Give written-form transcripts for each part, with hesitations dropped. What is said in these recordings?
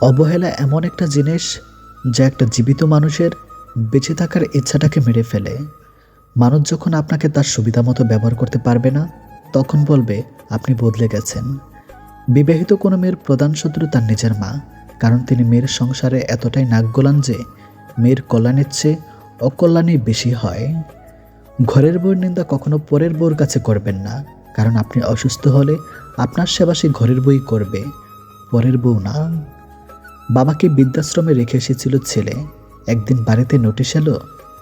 অবহেলা এমন একটা জিনিস যা একটা জীবিত মানুষের বেঁচে থাকার ইচ্ছাটাকে মেরে ফেলে। মানুষ যখন আপনাকে তার সুবিধা মতো ব্যবহার করতে পারবে না, তখন বলবে আপনি বদলে গেছেন। বিবাহিত কোনো মেয়ের প্রধান শত্রু তার নিজের মা, কারণ তিনি মেয়ের সংসারে এতটাই নাক গলান যে মেয়ের কল্যাণের চেয়ে অকল্যাণই বেশি হয়। ঘরের বউয়ের নিন্দা কখনো পরের বউর কাছে করবেন না, কারণ আপনি অসুস্থ হলে আপনার সেবা সে ঘরের বউই করবে, পরের বউ না। বাবাকে বৃদ্ধাশ্রমে রেখে এসেছিল ছেলে। একদিন বাড়িতে নোটিশ এলো,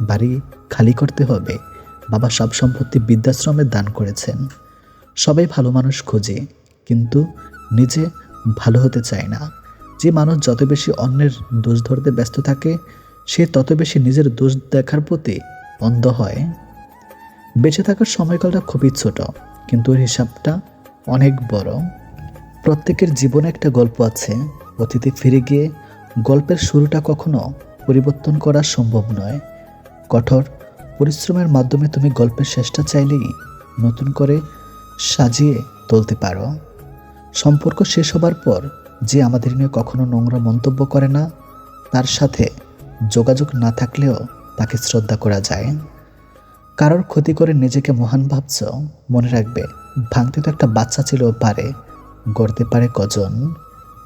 বাড়ি খালি করতে হবে। বাবা সব সম্পত্তি বৃদ্ধাশ্রমে দান করেছেন। সবাই ভালো মানুষ খোঁজে, কিন্তু নিজে ভালো হতে চায় না। যে মানুষ যত বেশি অন্যের দোষ ধরতে ব্যস্ত থাকে, সে তত বেশি নিজের দোষ দেখার প্রতি অন্ধ হয়। বেঁচে থাকার সময়কালটা খুবই ছোট, কিন্তু ওর হিসাবটা অনেক বড়। প্রত্যেকের জীবনে একটা গল্প আছে। অতীতে ফিরে গিয়ে গল্পের শুরুটা কখনো পরিবর্তন করা সম্ভব নয়। কঠোর পরিশ্রমের মাধ্যমে তুমি গল্পের শেষটা চাইলেই নতুন করে সাজিয়ে তুলতে পারো। সম্পর্ক শেষ হবার পর যে আমাদের নিয়ে কখনো নোংরা মন্তব্য করে না, তার সাথে যোগাযোগ না থাকলেও তাকে শ্রদ্ধা করা যায়। কারোর ক্ষতি করে নিজেকে মহান ভাবছ, মনে রাখবে ভাঙতে তো একটা বাচ্চা ছিল পারে, গড়তে পারে কজন।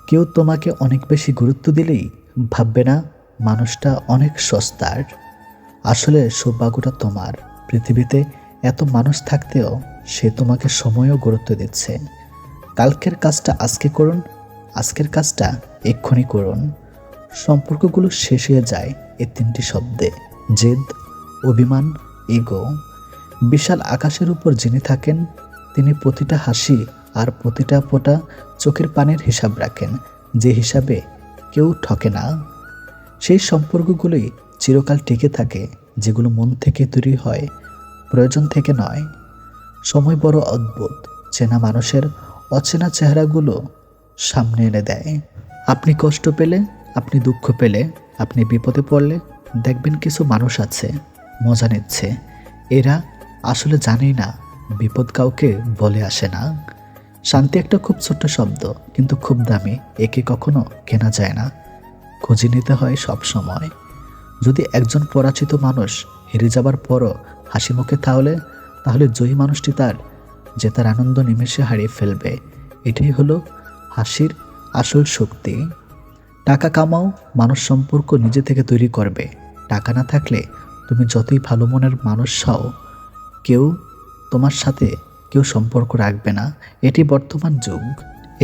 কেউ তোমাকে অনেক বেশি গুরুত্ব দিলেই ভাববে না মানুষটা অনেক সস্তার। আসলে সৌভাগ্যটা তোমার, পৃথিবীতে এত মানুষ থাকতেও সে তোমাকে সময়ও গুরুত্ব দিচ্ছে। কালকের কাজটা আজকে করুন, আজকের কাজটা এক্ষুনি করুন। সম্পর্কগুলো শেষ হয়ে যায় এই তিনটি শব্দে: জেদ, অভিমান, ইগো। বিশাল আকাশের উপর যিনি থাকেন, তিনি প্রতিটা হাসি আর প্রতিটা ফোঁটা চোখের পানির হিসাব রাখেন, যে হিসাবে কেউ ঠকে না। সেই সম্পর্কগুলোই চিরকাল টিকে থাকে, যেগুলো মন থেকে তৈরি হয়, প্রয়োজন থেকে নয়। সময় বড় অদ্ভুত, চেনা মানুষের অচেনা চেহারাগুলো সামনে এনে দেয়। আপনি কষ্ট পেলে, আপনি দুঃখ পেলে, আপনি বিপদে পড়লে দেখবেন কিছু মানুষ আছে মজা নিচ্ছে। এরা আসলে জানেই না বিপদ কাউকে বলে আসে না। শান্তি একটা খুব ছোট্ট শব্দ, কিন্তু খুব দামি। একে কখনো কেনা যায় না, খুঁজে নিতে হয় সব সময়। যদি একজন পরাজিত মানুষ হেরে যাবার পরও হাসি মুখে তাহলে জয়ী মানুষটি তার জেতার আনন্দ নিমেষে হারিয়ে ফেলবে। এটাই হলো হাসির আসল শক্তি। টাকা কামাও, মানুষ সম্পর্ক নিজে থেকে তৈরি করবে। টাকা না থাকলে তুমি যতই ভালো মনের মানুষ হও, তোমার সাথে কেউ সম্পর্ক রাখবে না। এটি বর্তমান যুগ,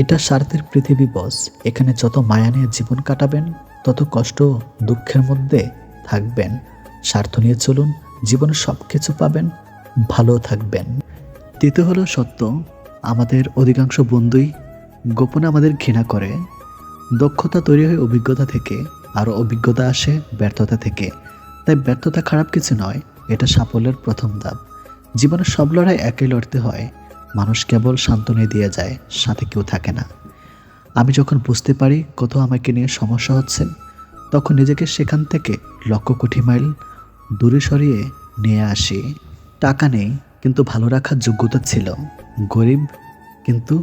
এটা স্বার্থের পৃথিবী বস। এখানে যত মায়া নিয়ে জীবন কাটাবেন, তত কষ্ট ও দুঃখের মধ্যে থাকবেন। স্বার্থ নিয়ে চলুন, জীবনে সব কিছু পাবেন, ভালো থাকবেন। দ্বিতীয় হলো সত্য, আমাদের অধিকাংশ বন্ধুই গোপনে আমাদের ঘৃণা করে। দক্ষতা তৈরি হয় অভিজ্ঞতা থেকে, আরও অভিজ্ঞতা আসে ব্যর্থতা থেকে। তাই ব্যর্থতা খারাপ কিছু নয়, এটা সাফল্যের প্রথম ধাপ। জীবনের সব লড়াই একাই লড়তে হয়। মানুষ কেবল সান্ত্বনা দিয়ে যায়, সাথে কেউ থাকে না। আমি যখন বুঝতে পারি কোথাও আমাকে নিয়ে সমস্যা হচ্ছে, তখন নিজেকে সেখান থেকে লক্ষ কোটি মাইল দূরে সরিয়ে নিয়ে আসি। টাকা নেই, কিন্তু ভালো রাখার যোগ্যতা ছিল। গরিব, কিন্তু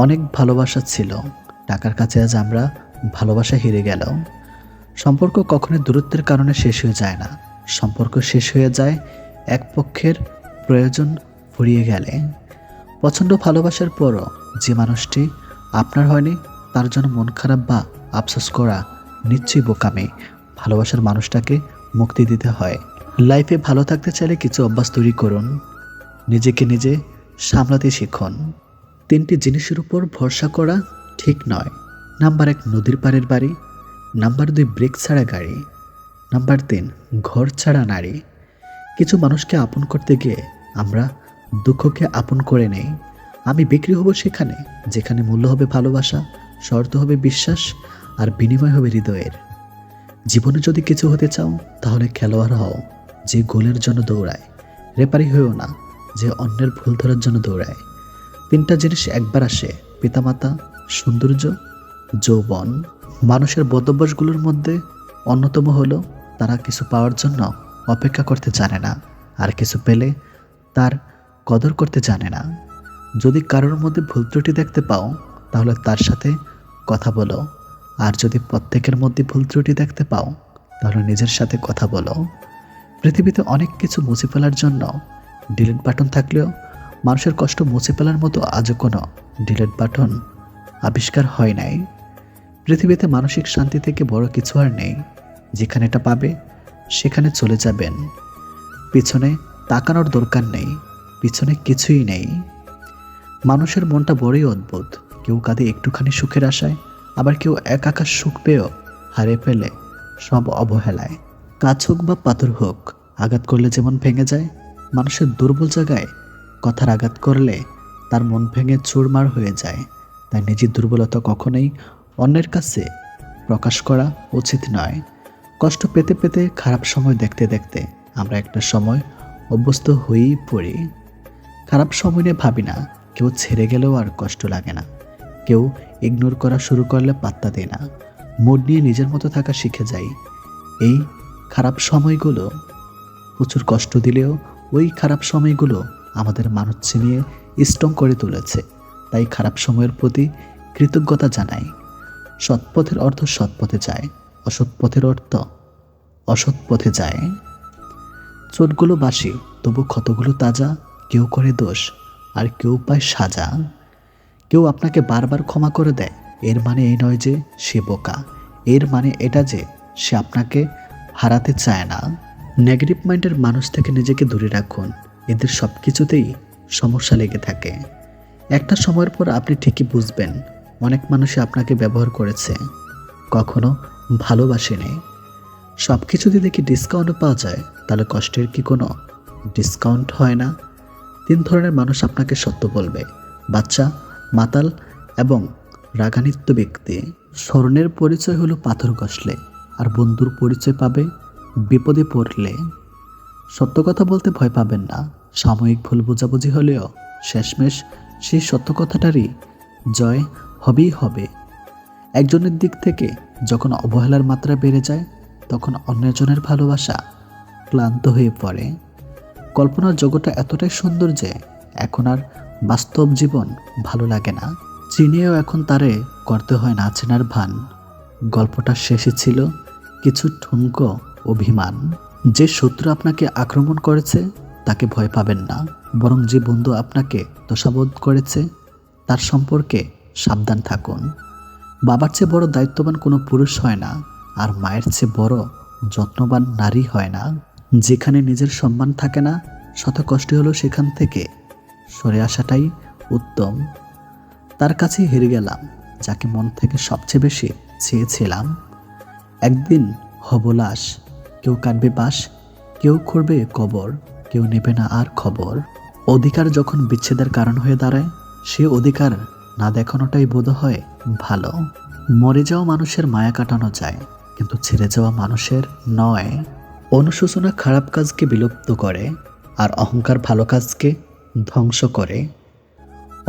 অনেক ভালোবাসা ছিল। টাকার কাছে আজ আমরা ভালোবাসা হেরে গেল। সম্পর্ক কখনোই দূরত্বের কারণে শেষ হয়ে যায় না। সম্পর্ক শেষ হয়ে যায় এক পক্ষের প্রয়োজন ফুরিয়ে গেলে। প্রচণ্ড ভালোবাসার পরও যে মানুষটি আপনার হয়নি, তার জন্য মন খারাপ বা আফসোস করা নিশ্চয়ই বোকামি। ভালোবাসার মানুষটাকে মুক্তি দিতে হয়। লাইফে ভালো থাকতে চাইলে কিছু অভ্যাস তৈরি করুন। নিজেকে নিজে সামলাতে শিখুন। 3টি জিনিসের উপর ভরসা করা ঠিক নয়। নাম্বার 1, নদীর পাড়ের বাড়ি। নাম্বার 2, ব্রেক ছাড়া গাড়ি। নাম্বার 3, ঘর ছাড়া নারী। কিছু মানুষকে আপন করতে গিয়ে আমরা দুঃখকে আপন করে নেই। আমি বিক্রি হব সেখানে যেখানে মূল্য হবে ভালোবাসা, শর্ত হবে বিশ্বাস, আর বিনিময় হবে হৃদয়ের। জীবনে যদি কিছু হতে চাও, তাহলে খেলোয়াড় হও যে গোলের জন্য দৌড়ায়। রেপারি হয়েও না যে অন্যের ভুল ধরার জন্য দৌড়ায়। 3টা জিনিস একবার আসে: পিতামাতা, সৌন্দর্য, যৌবন। মানুষের বদভ্যাসগুলোর মধ্যে অন্যতম হলো তারা কিছু পাওয়ার জন্য অপেক্ষা করতে জানে না, আর কিছু পেলে তার কদর করতে জানে না। যদি কারোর মধ্যে ভুল ত্রুটি দেখতে পাও, তাহলে তার সাথে কথা বলো আর যদি প্রত্যেকের মধ্যে ভুল ত্রুটি দেখতে পাও, তাহলে নিজের সাথে কথা বলো। পৃথিবীতে অনেক কিছু মুছে ফেলার জন্য ডিলিট বাটন থাকলেও মানুষের কষ্ট মুছে ফেলার মতো আজও কোনো ডিলিট বাটন আবিষ্কার হয় নাই। পৃথিবীতে মানসিক শান্তি থেকে বড় কিছু আর নেই। যেখানে এটা পাবে সেখানে চলে যাবেন। পিছনে তাকানোর দরকার নেই, পিছনে কিছুই নেই। মানুষের মনটা বড়ই অদ্ভুত। কেউ কাঁদে একটুখানি সুখের আশায়, আবার কেউ একাকার সুখ পেয়েও হারিয়ে ফেলে সব অবহেলায়। কাজ হোক বা পাথর হোক, আঘাত করলে যেমন ভেঙে যায়, মানুষের দুর্বল জায়গায় কথার আঘাত করলে তার মন ভেঙে চুরমার হয়ে যায়। তাই নিজের দুর্বলতা কখনোই অন্যের কাছে প্রকাশ করা উচিত নয়। কষ্ট পেতে পেতে খারাপ সময় দেখতে দেখতে আমরা একটা সময় অভ্যস্ত হয়েই পড়ি। খারাপ সময় নিয়ে ভাবি না, কেউ ছেড়ে গেলেও আর কষ্ট লাগে না, কেউ ইগনোর করা শুরু করলে পাত্তা দেয় না। মুড নিয়ে নিজের মতো থাকা শিখে যাই। এই খারাপ সময়গুলো প্রচুর কষ্ট দিলেও ওই খারাপ সময়গুলো আমাদের মানুষ চিনিয়ে স্ট্রং করে তুলেছে। তাই খারাপ সময়ের প্রতি কৃতজ্ঞতা জানাই। সৎ পথের অর্থ সৎ পথে যায়, অসৎ পথের অর্থ অসৎ পথে যায়। চোটগুলো বাসি, তবু ক্ষতগুলো তাজা। কেউ করে দোষ আর কেউ পায় সাজা। কেউ আপনাকে বারবার ক্ষমা করে দেয়, এর মানে এই নয় যে সে বোকা, এর মানে এটা যে সে আপনাকে হারাতে চায় না। নেগেটিভ মাইন্ডের মানুষ থেকে নিজেকে দূরে রাখুন। এদের সব কিছুতেই সমস্যা লেগে থাকে। একটা সময়ের পর আপনি ঠিকই বুঝবেন, অনেক মানুষই আপনাকে ব্যবহার করেছে, কখনো ভালোবাসেনি। সব কিছুতে দেখি ডিসকাউন্টও পাওয়া যায়, তাহলে কষ্টের কি কোনো ডিসকাউন্ট হয় না? 3 ধরনের মানুষ আপনাকে সত্য বলবে: বাচ্চা, মাতাল এবং রাগান্বিত ব্যক্তি। স্বর্ণের পরিচয় হলো পাথর ঘষলে, আর বন্ধুর পরিচয় পাবে বিপদে পড়লে। সত্য কথা বলতে ভয় পাবেন না। সাময়িক ভুল বোঝাবুঝি হলেও শেষমেশ সেই সত্য কথাটারই জয় হবেই হবে। একজনের দিক থেকে যখন অবহেলার মাত্রা বেড়ে যায়, তখন অন্যজনের ভালোবাসা ক্লান্ত হয়ে পড়ে। কল্পনার জগৎটা এতটাই সুন্দর যে এখন আর বাস্তব জীবন ভালো লাগে না। চিনিয়েও এখন তারে করতে হয় না চেনার ভান। গল্পটা শেষে ছিল কিছু ঠুনকো অভিমান। যে শত্রু আপনাকে আক্রমণ করেছে তাকে ভয় পাবেন না, বরং যে বন্ধু আপনাকে তোষাবোধ করেছে তার সম্পর্কে সাবধান থাকুন। বাবার চেয়ে বড় দায়িত্ববান কোনো পুরুষ হয় না, আর মায়ের চেয়ে বড় যত্নবান নারী হয় না। যেখানে নিজের সম্মান থাকে না, শত কষ্ট হলো সেখান থেকে সরে আসাটাই উত্তম। তার কাছেই হেরে গেলাম যাকে মন থেকে সবচেয়ে বেশি চেয়েছিলাম। একদিন হব লাশ, কেউ কাটবে বাঁশ, কেউ করবে কবর, কেউ নেবে না আর খবর। অধিকার যখন বিচ্ছেদের কারণ হয়ে দাঁড়ায়, সে অধিকার না দেখানোটাই বোধ হয় ভালো। মরে যাওয়া মানুষের মায়া কাটানো যায়, কিন্তু ছেড়ে যাওয়া মানুষের নয়। অনুশোচনা খারাপ কাজকে বিলুপ্ত করে, আর অহংকার ভালো কাজকে ধ্বংস করে।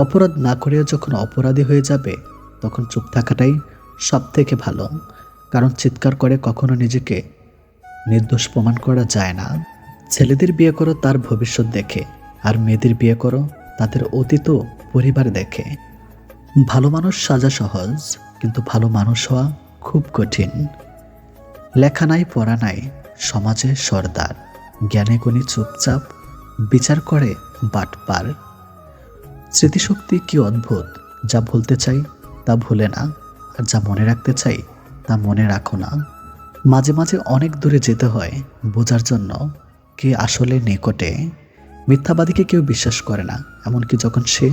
অপরাধ না করেও যখন অপরাধী হয়ে যাবে, তখন চুপ থাকাটাই সব থেকে ভালো। কারণ চিৎকার করে কখনো নিজেকে নির্দোষ প্রমাণ করা যায় না। ছেলেদের বিয়ে করো তার ভবিষ্যৎ দেখে, আর মেয়েদের বিয়ে করো তাদের অতীত পরিবার দেখে। ভালো মানুষ সাজা সহজ, কিন্তু ভালো মানুষ হওয়া খুব কঠিন। লেখা নাই পড়া নাই, সমাজে সর্দার, জ্ঞানে গুণী চুপচাপ, বিচার করে বাটপার। স্মৃতিশক্তি কি অদ্ভুত! যা ভুলতে চাই তা ভুলে না, আর যা মনে রাখতে চাই তা মনে রাখো না। মাঝে মাঝে অনেক দূরে যেতে হয় বোঝার জন্য কে আসলে নিকটে। মিথ্যাবাদীকে কেউ বিশ্বাস করে না, এমনকি যখন সে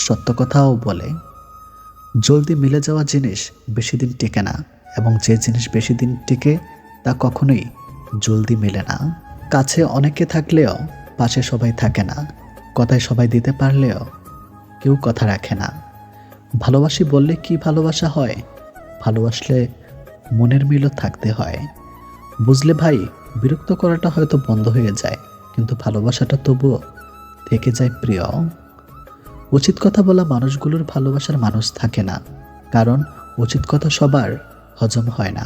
সত্য কথাও বলে। জলদি মিলে যাওয়া জিনিস বেশি দিন টেকে না, এবং যে জিনিস বেশি দিন টিকে তা কখনোই জলদি মেলে না। কাছে অনেকে থাকলেও পাশে সবাই থাকে না। কথায় সবাই দিতে পারলেও কেউ কথা রাখে না। ভালোবাসি বললে কি ভালোবাসা হয়? ভালোবাসলে মনের মিলও থাকতে হয়। বুঝলে ভাই, বিরক্ত করাটা হয়তো বন্ধ হয়ে যায়, কিন্তু ভালোবাসাটা তবুও থেকে যায় প্রিয়। উচিত কথা বলা মানুষগুলোর ভালোবাসার মানুষ থাকে না, কারণ উচিত কথা সবার হজম হয় না।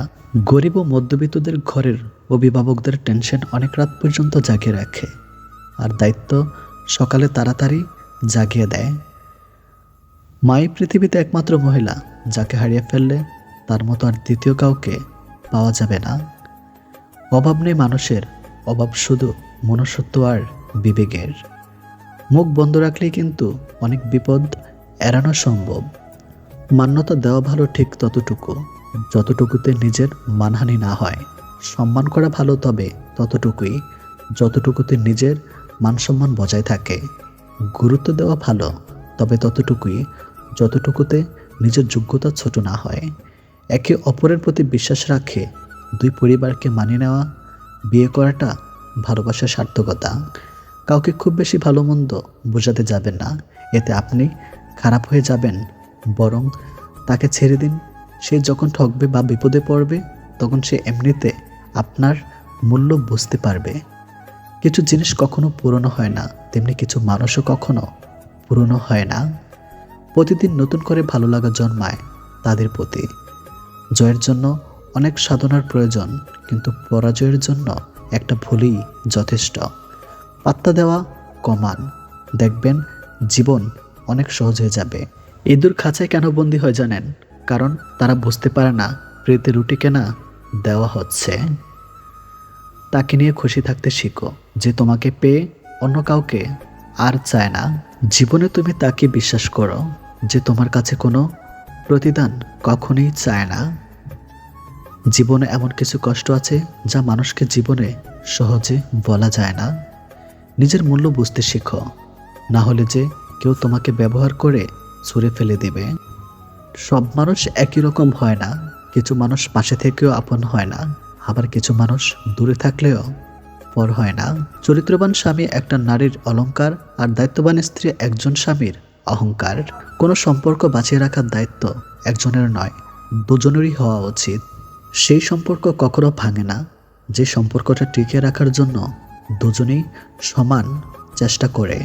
গরিব ও মধ্যবিত্তদের ঘরের অভিভাবকদের টেনশন অনেক রাত পর্যন্ত জাগিয়ে রাখে, আর দায়িত্ব সকালে তাড়াতাড়ি জাগিয়ে দেয়। মাই পৃথিবীতে একমাত্র মহিলা যাকে হারিয়ে ফেললে তার মতো আর দ্বিতীয় কাউকে পাওয়া যাবে না। অভাব নেই মানুষের, অভাব শুধু মনুষ্যত্ব আর বিবেকের। মুখ বন্ধ রাখলেই কিন্তু অনেক বিপদ এড়ানো সম্ভব। মান্যতা দেওয়া ভালো ঠিক ততটুকু যতটুকুতে নিজের মানহানি না হয়। সম্মান করা ভালো তবে ততটুকুই যতটুকুতে নিজের মানসম্মান বজায় থাকে। গুরুত্ব দেওয়া ভালো তবে ততটুকুই যতটুকুতে নিজের যোগ্যতা ছোট না হয়। একে অপরের প্রতি বিশ্বাস রাখে দুই পরিবারকে মানিয়ে নেওয়া, বিয়ে করাটা ভালোবাসার সার্থকতা। কাউকে খুব বেশি ভালো মন্দ বোঝাতে যাবেন না, এতে আপনি খারাপ হয়ে যাবেন। বরং তাকে ছেড়ে দিন। সে যখন ঠকবে বা বিপদে পড়বে তখন সে এমনিতে আপনার মূল্য বুঝতে পারবে। কিছু জিনিস কখনো পুরনো হয় না, তেমনি কিছু মানুষও কখনো পুরনো হয় না। প্রতিদিন নতুন করে ভালো লাগা জন্মায় তাদের প্রতি। জয়ের জন্য অনেক সাধনার প্রয়োজন, কিন্তু পরাজয়ের জন্য একটা ভুলই যথেষ্ট। পাত্তা দেওয়া কমান, দেখবেন জীবন অনেক সহজ হয়ে যাবে। ইঁদুর খাঁচায় কেন বন্দি হয় জানেন? কারণ তারা বুঝতে পারে না ফ্রিতে রুটি কেনা দেওয়া হচ্ছে। তাকে নিয়ে খুশি থাকতে শিখো, যে তোমাকে পেয়ে অন্য কাউকে আর চায় না। জীবনে তুমি তাকে বিশ্বাস করো, যে তোমার কাছে কোনো প্রতিদান কখনোই চায় না। জীবনে এমন কিছু কষ্ট আছে যা মানুষকে জীবনে সহজে বলা যায় না। নিজের মূল্য বুঝতে শেখো, না হলে যে কেউ তোমাকে ব্যবহার করে ছুঁড়ে ফেলে দিবে। সব মানুষ একই রকম হয় না। কিছু মানুষ পাশে থেকেও আপন হয় না, আবার কিছু মানুষ দূরে থাকলেও পর হয় না। চরিত্রবান স্বামী একটা নারীর অলংকার, আর দায়িত্ববান স্ত্রী একজন স্বামীর অহংকার। কোনো সম্পর্ক বাঁচিয়ে রাখার দায়িত্ব একজনের নয়, দুজনেরই হওয়া উচিত। সেই সম্পর্ক কখনো ভাঙে না যে সম্পর্কটা টিকিয়ে রাখার জন্য দুজনেই সমান চেষ্টা করে।